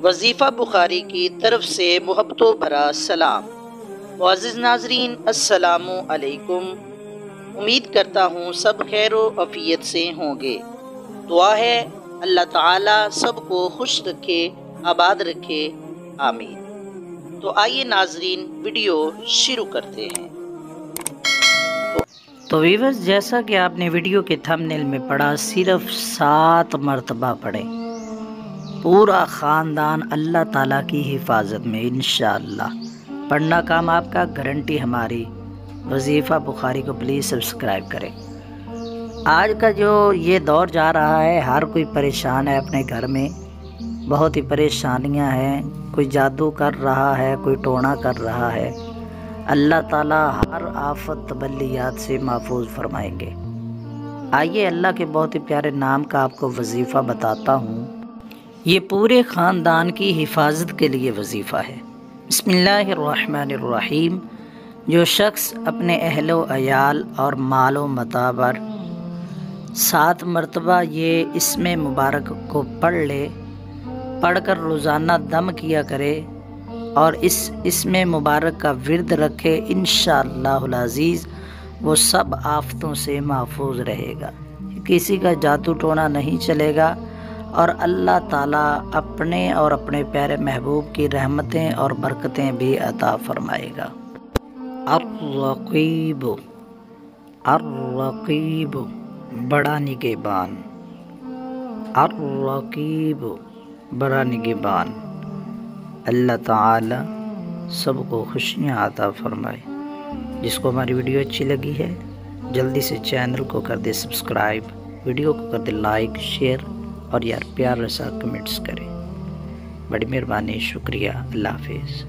وظیفہ بخاری کی طرف سے محبتوں بھرا سلام۔ معزز ناظرین، السلام علیکم۔ امید کرتا ہوں سب خیر و عافیت سے ہوں گے۔ دعا ہے اللہ تعالیٰ سب کو خوش رکھے، آباد رکھے، آمین۔ تو آئیے ناظرین ویڈیو شروع کرتے ہیں۔ تو ویورز، جیسا کہ آپ نے ویڈیو کے تھمبنیل میں پڑھا، صرف 7 مرتبہ پڑھیں، پورا خاندان اللہ تعالیٰ کی حفاظت میں انشاءاللہ۔ پڑھنا کام آپ کا، گارنٹی ہماری۔ وظیفہ بخاری کو پلیز سبسکرائب کریں۔ آج کا جو یہ دور جا رہا ہے، ہر کوئی پریشان ہے اپنے گھر میں، بہت ہی پریشانیاں ہیں، کوئی جادو کر رہا ہے، کوئی ٹونا کر رہا ہے۔ اللہ تعالیٰ ہر آفت تبلیات سے محفوظ فرمائیں گے۔ آئیے اللہ کے بہت ہی پیارے نام کا آپ کو وظیفہ بتاتا ہوں۔ یہ پورے خاندان کی حفاظت کے لیے وظیفہ ہے۔ بسم اللہ الرحمن الرحیم۔ جو شخص اپنے اہل و عیال اور مال و متاع پر 7 مرتبہ یہ اسم مبارک کو پڑھ لے، پڑھ کر روزانہ دم کیا کرے اور اس اسم مبارک کا ورد رکھے، انشاءاللہ العزیز وہ سب آفتوں سے محفوظ رہے گا، کسی کا جادو ٹونا نہیں چلے گا، اور اللہ تعالیٰ اپنے اور اپنے پیارے محبوب کی رحمتیں اور برکتیں بھی عطا فرمائے گا۔ الرقیب، الرقیب بڑا نگہبان، الرقیب بڑا نگہبان۔ اللہ تعالیٰ سب کو خوشیاں عطا فرمائے۔ جس کو ہماری ویڈیو اچھی لگی ہے جلدی سے چینل کو کر دے سبسکرائب، ویڈیو کو کر دے لائک، شیئر، اور یار پیار رسا کمنٹس کریں۔ بڑی مہربانی، شکریہ، اللہ حافظ۔